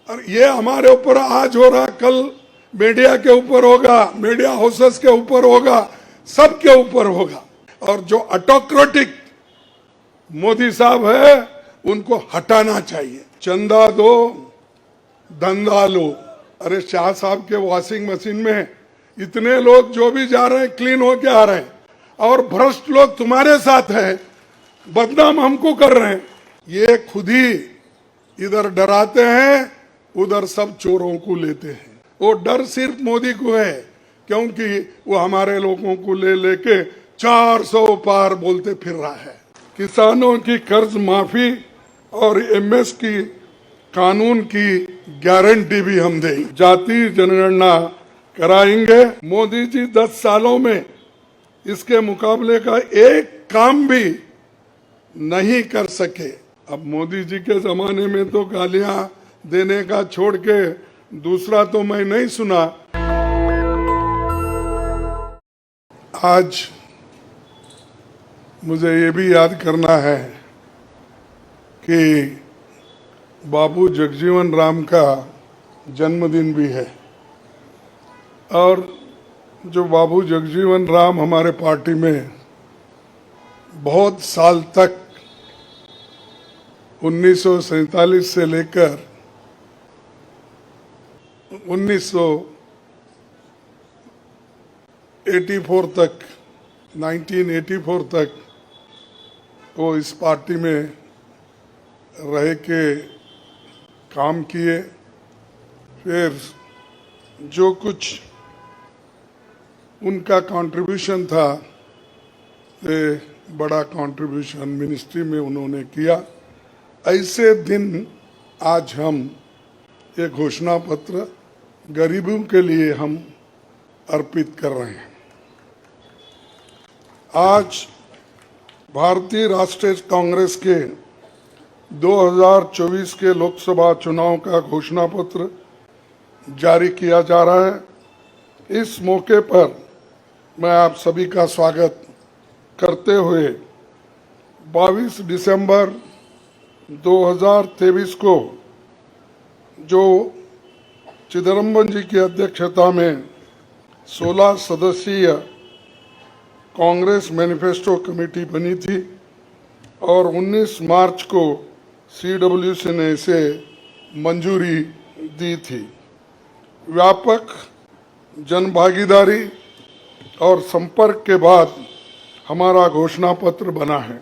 और ये हमारे ऊपर आज हो रहा, कल मीडिया के ऊपर होगा, मीडिया हाउसेस के ऊपर होगा, सबके ऊपर होगा। और जो ऑटोक्रेटिक मोदी साहब है उनको हटाना चाहिए। चंदा दो धंधा लो। अरे शाह साहब के वॉशिंग मशीन में इतने लोग जो भी जा रहे हैं क्लीन होके आ रहे हैं, और भ्रष्ट लोग तुम्हारे साथ हैं, बदनाम हमको कर रहे हैं। ये खुद ही इधर डराते हैं, उधर सब चोरों को लेते हैं। वो डर सिर्फ मोदी को है, क्योंकि वो हमारे लोगों को ले लेके 400 पार बोलते फिर रहा है। किसानों की कर्ज माफी और एमएस की कानून की गारंटी भी हम देंगे। जाति जनगणना कराएंगे। मोदी जी 10 सालों में इसके मुकाबले का एक काम भी नहीं कर सके। अब मोदी जी के जमाने में तो गालियां देने का छोड़ के दूसरा तो मैं नहीं सुना। आज मुझे ये भी याद करना है कि बाबू जगजीवन राम का जन्मदिन भी है, और जो बाबू जगजीवन राम हमारे पार्टी में बहुत साल तक 1947 से लेकर 1984 तक वो इस पार्टी में रह के काम किए। फिर जो कुछ उनका कंट्रीब्यूशन था, ये बड़ा कंट्रीब्यूशन मिनिस्ट्री में उन्होंने किया। ऐसे दिन आज हम ये घोषणा पत्र गरीबों के लिए हम अर्पित कर रहे हैं। आज भारतीय राष्ट्रीय कांग्रेस के 2024 के लोकसभा चुनाव का घोषणा पत्र जारी किया जा रहा है। इस मौके पर मैं आप सभी का स्वागत करते हुए 22 दिसंबर 2023 को जो चिदम्बरम जी की अध्यक्षता में 16 सदस्यीय कांग्रेस मैनिफेस्टो कमेटी बनी थी, और 19 मार्च को सीडब्ल्यूसी ने इसे मंजूरी दी थी। व्यापक जनभागीदारी और संपर्क के बाद हमारा घोषणा पत्र बना है।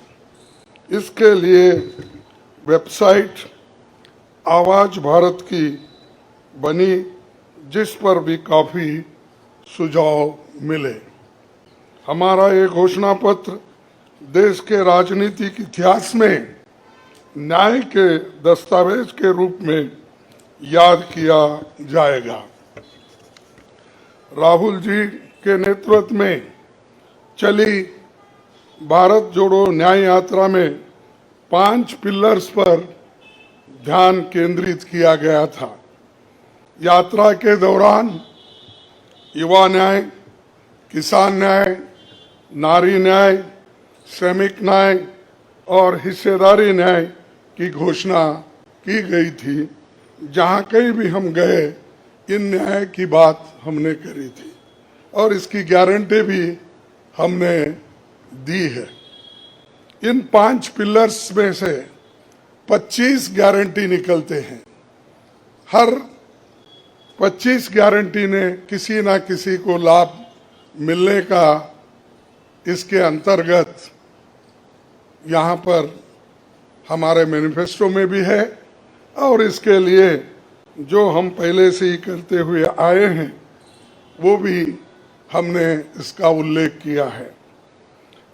इसके लिए वेबसाइट आवाज भारत की बनी, जिस पर भी काफी सुझाव मिले। हमारा ये घोषणा पत्र देश के राजनीतिक इतिहास में न्याय के दस्तावेज के रूप में याद किया जाएगा। राहुल जी के नेतृत्व में चली भारत जोड़ो न्याय यात्रा में 5 पिलर्स पर ध्यान केंद्रित किया गया था। यात्रा के दौरान युवा न्याय, किसान न्याय, नारी न्याय, श्रमिक न्याय और हिस्सेदारी न्याय की घोषणा की गई थी। जहां कहीं भी हम गए, इन न्याय की बात हमने करी थी, और इसकी गारंटी भी हमने दी है। इन 5 पिलर्स में से 25 गारंटी निकलते हैं। हर 25 गारंटी ने किसी ना किसी को लाभ मिलने का इसके अंतर्गत यहाँ पर हमारे मैनिफेस्टो में भी है, और इसके लिए जो हम पहले से ही करते हुए आए हैं वो भी हमने इसका उल्लेख किया है।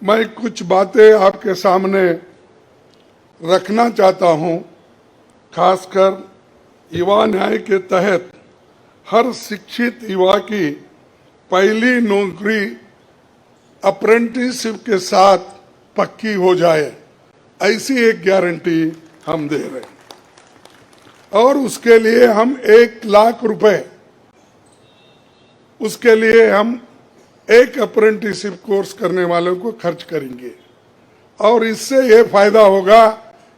मैं कुछ बातें आपके सामने रखना चाहता हूं। खासकर युवा न्याय के तहत हर शिक्षित युवा की पहली नौकरी अप्रेंटिसशिप के साथ पक्की हो जाए, ऐसी एक गारंटी हम दे रहे हैं। और उसके लिए हम 1 लाख रुपए, उसके लिए हम एक अप्रेंटिसशिप कोर्स करने वालों को खर्च करेंगे। और इससे ये फायदा होगा,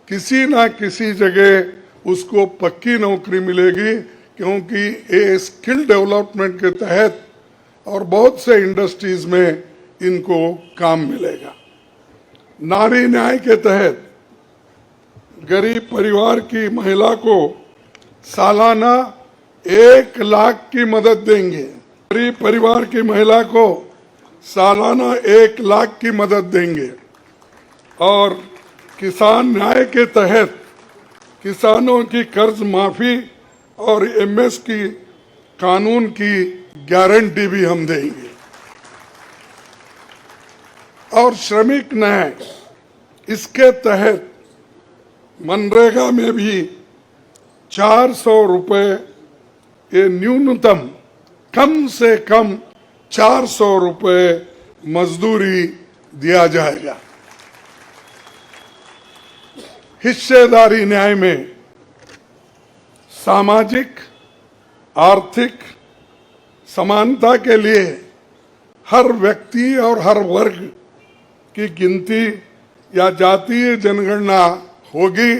किसी ना किसी जगह उसको पक्की नौकरी मिलेगी, क्योंकि ये स्किल डेवलपमेंट के तहत और बहुत से इंडस्ट्रीज में इनको काम मिलेगा। नारी न्याय के तहत गरीब परिवार की महिला को सालाना 1 लाख की मदद देंगे। गरीब परिवार की महिला को सालाना 1 लाख की मदद देंगे। और किसान न्याय के तहत किसानों की कर्ज माफी और एमएसपी कानून की गारंटी भी हम देंगे। और श्रमिक न्याय, इसके तहत मनरेगा में भी 400 रुपए, ये न्यूनतम कम से कम 400 रुपए मजदूरी दिया जाएगा। हिस्सेदारी न्याय में सामाजिक आर्थिक समानता के लिए हर व्यक्ति और हर वर्ग की गिनती या जातीय जनगणना होगी,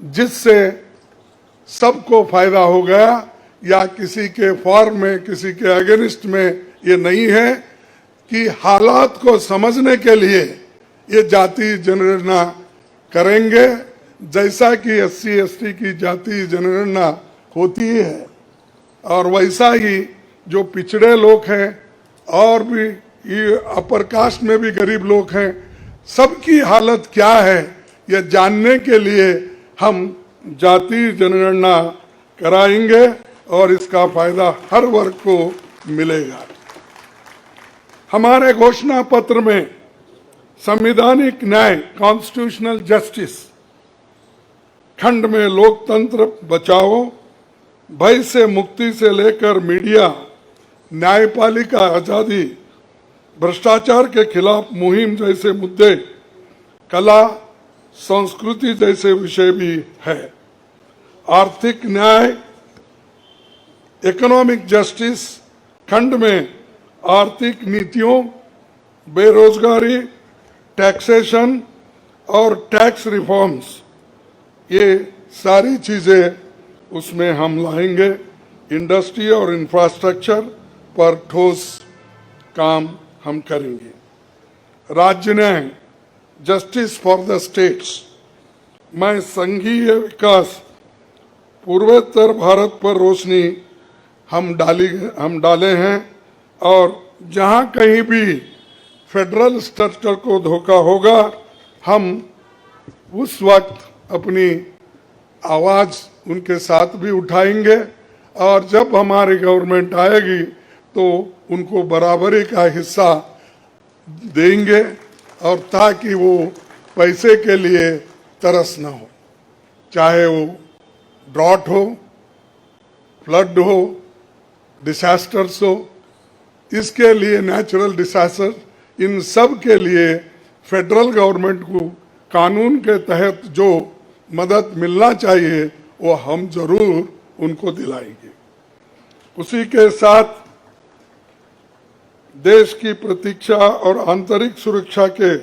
जिससे सबको फायदा होगा। या किसी के फॉर में, किसी के अगेंस्ट में ये नहीं है कि हालात को समझने के लिए ये जातीय जनगणना करेंगे, जैसा कि SC ST की जातीय जनगणना होती है। और वैसा ही जो पिछड़े लोग हैं और भी ये अपर कास्ट में भी गरीब लोग हैं, सबकी हालत क्या है ये जानने के लिए हम जातीय जनगणना कराएंगे और इसका फायदा हर वर्ग को मिलेगा। हमारे घोषणा पत्र में संवैधानिक न्याय, कॉन्स्टिट्यूशनल जस्टिस खंड में लोकतंत्र बचाओ, भय से मुक्ति से लेकर मीडिया, न्यायपालिका आजादी, भ्रष्टाचार के खिलाफ मुहिम जैसे मुद्दे, कला संस्कृति जैसे विषय भी है। आर्थिक न्याय, इकोनॉमिक जस्टिस खंड में आर्थिक नीतियों, बेरोजगारी, टैक्सेशन और टैक्स रिफॉर्म्स, ये सारी चीजें उसमें हम लाएंगे। इंडस्ट्री और इंफ्रास्ट्रक्चर पर ठोस काम हम करेंगे। राज्य न्याय, जस्टिस फॉर द स्टेट्स में संघीय विकास, पूर्वोत्तर भारत पर रोशनी हम डाले हैं। और जहां कहीं भी फेडरल स्ट्रक्चर को धोखा होगा, हम उस वक्त अपनी आवाज उनके साथ भी उठाएंगे। और जब हमारी गवर्नमेंट आएगी तो उनको बराबरी का हिस्सा देंगे, और ताकि वो पैसे के लिए तरस ना हो, चाहे वो ड्रॉट हो, फ्लड हो, डिसास्टर्स हो। इसके लिए नेचुरल डिसास्टर, इन सब के लिए फेडरल गवर्नमेंट को कानून के तहत जो मदद मिलना चाहिए वो हम जरूर उनको दिलाएंगे। उसी के साथ देश की प्रतीक्षा और आंतरिक सुरक्षा के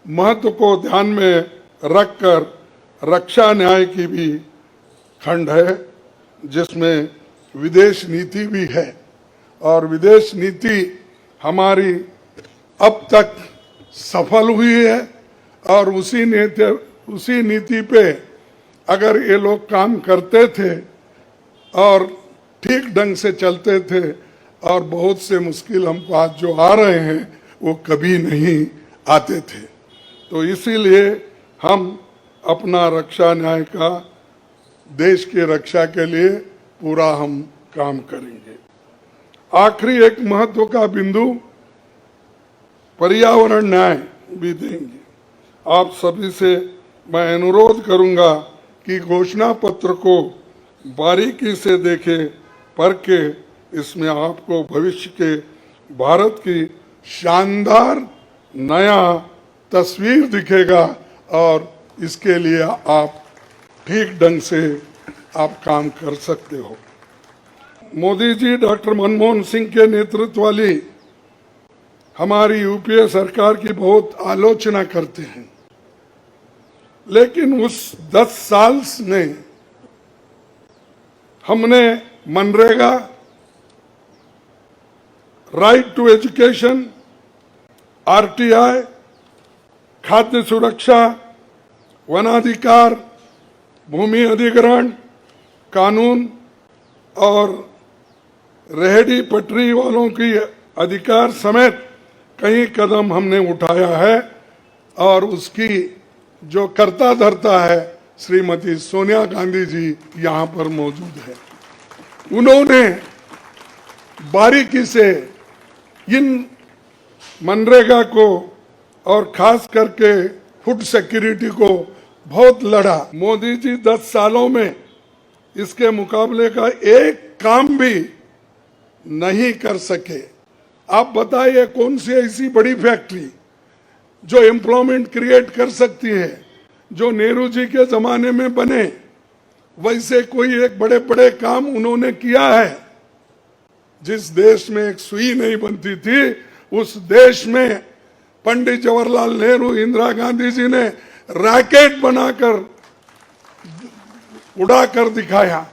महत्व को ध्यान में रखकर रक्षा न्याय की भी खंड है, जिसमें विदेश नीति भी है। और विदेश नीति हमारी अब तक सफल हुई है, और उसी नीति पे अगर ये लोग काम करते थे और ठीक ढंग से चलते थे, और बहुत से मुश्किल हमको आज जो आ रहे हैं वो कभी नहीं आते थे। तो इसीलिए हम अपना रक्षा न्याय का देश की रक्षा के लिए पूरा हम काम करेंगे। आखिरी एक महत्व का बिंदु पर्यावरण न्याय भी देंगे। आप सभी से मैं अनुरोध करूंगा कि घोषणा पत्र को बारीकी से देखें, पढ़ के इसमें आपको भविष्य के भारत की शानदार नया तस्वीर दिखेगा, और इसके लिए आप ठीक ढंग से आप काम कर सकते हो। मोदी जी डॉक्टर मनमोहन सिंह के नेतृत्व वाली हमारी यूपीए सरकार की बहुत आलोचना करते हैं, लेकिन उस 10 साल में हमने MNREGA, right to education, RTI, खाद्य सुरक्षा, वनाधिकार, भूमि अधिग्रहण कानून और रेहड़ी पटरी वालों की अधिकार समेत कई कदम हमने उठाया है। और उसकी जो कर्ता धर्ता है श्रीमती सोनिया गांधी जी यहाँ पर मौजूद है। उन्होंने बारीकी से इन मनरेगा को और खास करके फूड सिक्योरिटी को बहुत लड़ा। मोदी जी 10 सालों में इसके मुकाबले का एक काम भी नहीं कर सके। आप बताइए कौन सी ऐसी बड़ी फैक्ट्री जो एम्प्लॉयमेंट क्रिएट कर सकती है, जो नेहरू जी के जमाने में बने वैसे कोई एक बड़े बड़े काम उन्होंने किया है। जिस देश में एक सुई नहीं बनती थी उस देश में पंडित जवाहरलाल नेहरू, इंदिरा गांधी जी ने रैकेट बनाकर उड़ा कर दिखाया।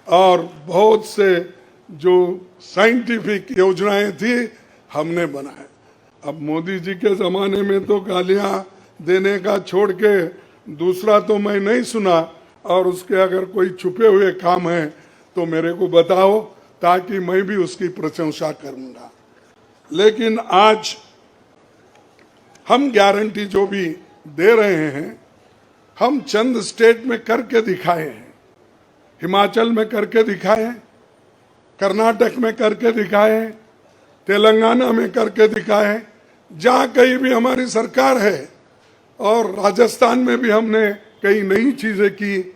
और बहुत से जो साइंटिफिक योजनाएं थी हमने बनाए। अब मोदी जी के जमाने में तो गालियां देने का छोड़ के दूसरा तो मैं नहीं सुना। और उसके अगर कोई छुपे हुए काम है तो मेरे को बताओ ताकि मैं भी उसकी प्रशंसा करूंगा। लेकिन आज हम गारंटी जो भी दे रहे हैं हम चंद स्टेट में करके दिखाए हैं। हिमाचल में करके दिखाए हैं, कर्नाटक में करके दिखाए हैं, तेलंगाना में करके दिखाए हैं, जहाँ कहीं भी हमारी सरकार है। और राजस्थान में भी हमने कई नई चीजें की,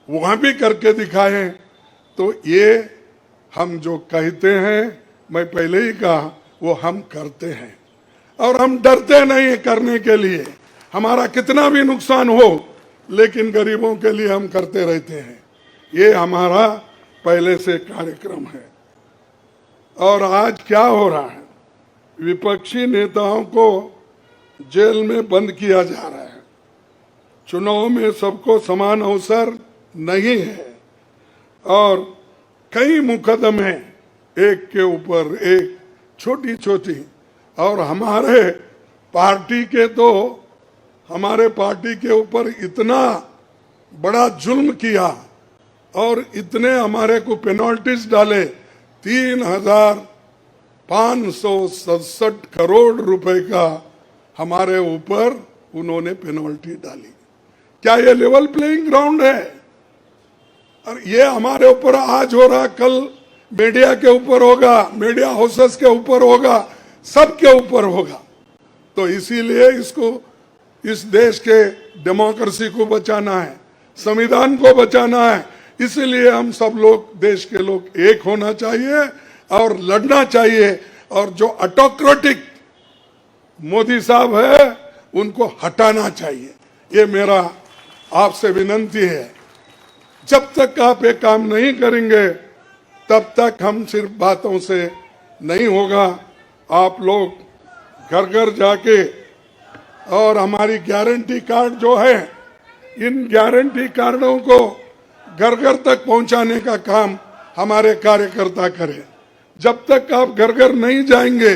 वहाँ भी करके दिखाए हैं। तो ये हम जो कहते हैं, मैं पहले ही कहा, वो हम करते हैं। और हम डरते नहीं करने के लिए। हमारा कितना भी नुकसान हो लेकिन गरीबों के लिए हम करते रहते हैं। ये हमारा पहले से कार्यक्रम है। और आज क्या हो रहा है, विपक्षी नेताओं को जेल में बंद किया जा रहा है। चुनाव में सबको समान अवसर नहीं है और कई मुकदमे एक के ऊपर एक, छोटी छोटी। और हमारे पार्टी के ऊपर इतना बड़ा जुल्म किया और इतने हमारे को पेनल्टीज डाले। 3,567 करोड़ रुपए का हमारे ऊपर उन्होंने पेनल्टी डाली। क्या ये लेवल प्लेइंग ग्राउंड है? और ये हमारे ऊपर आज हो रहा, कल मीडिया के ऊपर होगा, मीडिया हाउसेस के ऊपर होगा, सबके ऊपर होगा। तो इसीलिए इसको, इस देश के डेमोक्रेसी को बचाना है, संविधान को बचाना है। इसलिए हम सब लोग, देश के लोग एक होना चाहिए और लड़ना चाहिए। और जो ऑटोक्रेटिक मोदी साहब है उनको हटाना चाहिए। ये मेरा आपसे विनती है। जब तक आप ये काम नहीं करेंगे तब तक हम सिर्फ बातों से नहीं होगा। आप लोग घर घर जाके और हमारी गारंटी कार्ड जो है, इन गारंटी कार्डों को घर घर तक पहुंचाने का काम हमारे कार्यकर्ता करें। जब तक आप घर घर नहीं जाएंगे,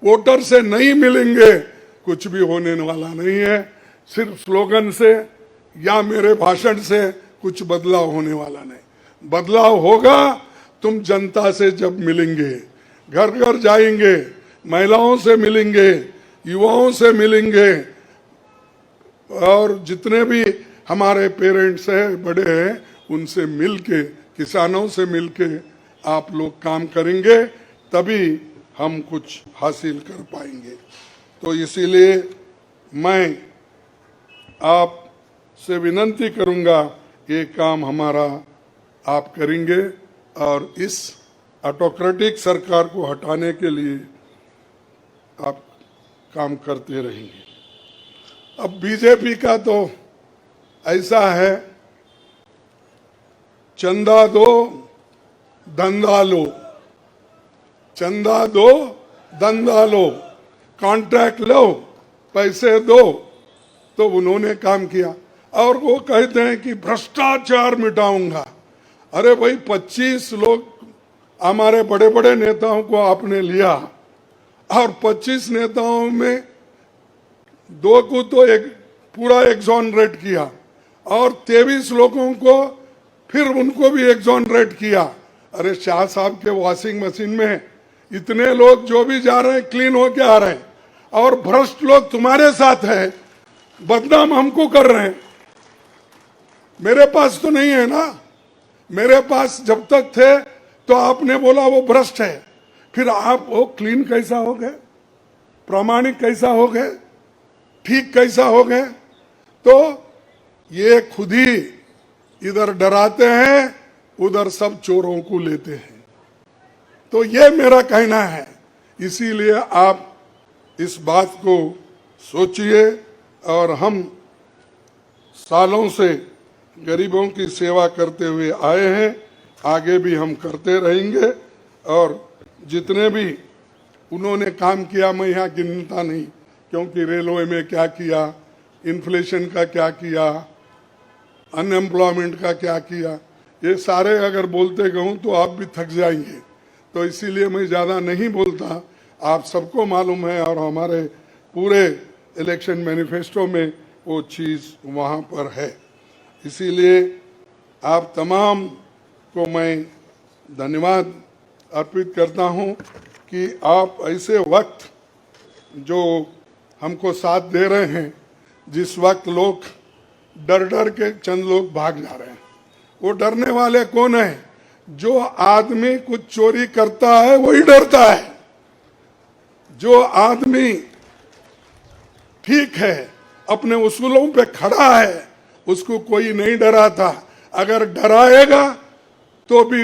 वोटर से नहीं मिलेंगे, कुछ भी होने वाला नहीं है। सिर्फ स्लोगन से या मेरे भाषण से कुछ बदलाव होने वाला नहीं। बदलाव होगा तुम जनता से जब मिलेंगे, घर घर जाएंगे, महिलाओं से मिलेंगे, युवाओं से मिलेंगे और जितने भी हमारे पेरेंट्स हैं, बड़े हैं, उनसे मिलके, किसानों से मिलके आप लोग काम करेंगे, तभी हम कुछ हासिल कर पाएंगे। तो इसीलिए मैं आपसे विनती करूंगा, ये काम हमारा आप करेंगे और इस ऑटोक्रेटिक सरकार को हटाने के लिए आप काम करते रहेंगे। अब बीजेपी का तो ऐसा है, चंदा दो धंधा लो, चंदा दो धंधा लो, कॉन्ट्रैक्ट लो, पैसे दो। तो उन्होंने काम किया और वो कहते हैं कि भ्रष्टाचार मिटाऊंगा। अरे भाई 25 लोग हमारे बड़े बड़े नेताओं को आपने लिया और 25 नेताओं में 2 को तो एक पूरा एक्सोनरेट किया और 23 लोगों को फिर उनको भी एक्सोनरेट किया। अरे शाह साहब के वॉशिंग मशीन में इतने लोग जो भी जा रहे हैं क्लीन होके आ रहे हैं और भ्रष्ट लोग तुम्हारे साथ है, बदनाम हमको कर रहे हैं। मेरे पास तो नहीं है ना, मेरे पास जब तक थे तो आपने बोला वो भ्रष्ट है, फिर आप वो क्लीन कैसा हो गए, प्रामाणिक कैसा हो गए, ठीक कैसा हो गए? तो ये खुद ही इधर डराते हैं, उधर सब चोरों को लेते हैं। तो ये मेरा कहना है, इसीलिए आप इस बात को सोचिए। और हम सालों से गरीबों की सेवा करते हुए आए हैं, आगे भी हम करते रहेंगे। और जितने भी उन्होंने काम किया मैं यहाँ गिनता नहीं, क्योंकि रेलवे में क्या किया, इन्फ्लेशन का क्या किया, अनएम्प्लॉयमेंट का क्या किया, ये सारे अगर बोलते कहूँ तो आप भी थक जाएंगे। तो इसीलिए मैं ज़्यादा नहीं बोलता, आप सबको मालूम है और हमारे पूरे इलेक्शन मैनिफेस्टो में वो चीज़ वहाँ पर है। इसीलिए आप तमाम को मैं धन्यवाद अर्पित करता हूँ कि आप ऐसे वक्त जो हमको साथ दे रहे हैं, जिस वक्त लोग डर डर के चंद लोग भाग जा रहे हैं। वो डरने वाले कौन है? जो आदमी कुछ चोरी करता है वही डरता है। जो आदमी ठीक है, अपने उसूलों पे खड़ा है, उसको कोई नहीं डराता। अगर डराएगा तो भी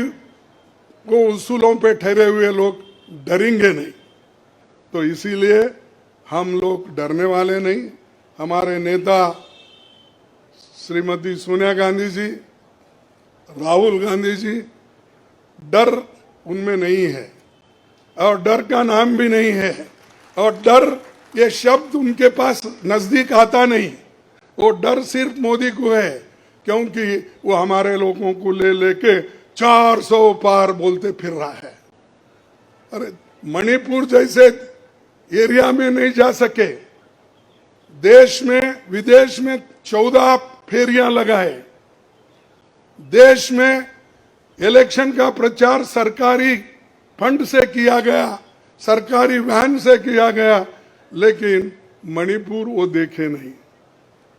वो उसूलों पे ठहरे हुए लोग डरेंगे नहीं। तो इसीलिए हम लोग डरने वाले नहीं। हमारे नेता श्रीमती सोनिया गांधी जी, राहुल गांधी जी, डर उनमें नहीं है और डर का नाम भी नहीं है। और डर ये शब्द उनके पास नजदीक आता नहीं। वो डर सिर्फ मोदी को है, क्योंकि वो हमारे लोगों को ले लेके 400 पार बोलते फिर रहा है। अरे मणिपुर जैसे एरिया में नहीं जा सके, देश में विदेश में 14 फेरियां लगाए, देश में इलेक्शन का प्रचार सरकारी फंड से किया गया, सरकारी वैन से किया गया, लेकिन मणिपुर वो देखे नहीं।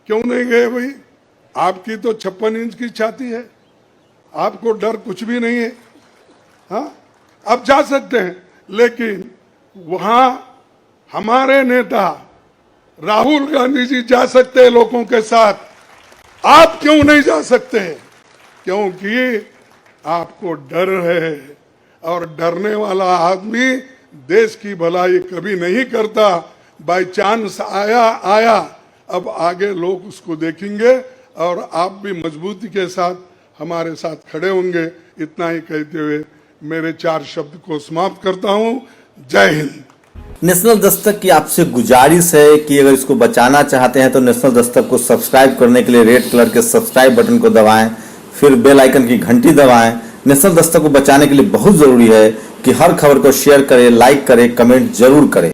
क्यों नहीं गए भाई? आपकी तो 56 इंच की छाती है, आपको डर कुछ भी नहीं है। हाँ, आप जा सकते हैं, लेकिन वहां हमारे नेता राहुल गांधी जी जा सकते हैं लोगों के साथ। आप क्यों नहीं जा सकते? क्योंकि आपको डर है, और डरने वाला आदमी देश की भलाई कभी नहीं करता। बाय चांस आया, अब आगे लोग उसको देखेंगे और आप भी मजबूती के साथ हमारे साथ खड़े होंगे। इतना ही कहते हुए मेरे 4 शब्द को समाप्त करता हूं। जय हिंद। नेशनल दस्तक की आपसे गुजारिश है कि अगर इसको बचाना चाहते हैं तो नेशनल दस्तक को सब्सक्राइब करने के लिए रेड कलर के सब्सक्राइब बटन को दबाएं, फिर बेल आइकन की घंटी दबाएं। नेशनल दस्तक को बचाने के लिए बहुत जरूरी है कि हर खबर को शेयर करें, लाइक करें, कमेंट जरूर करें।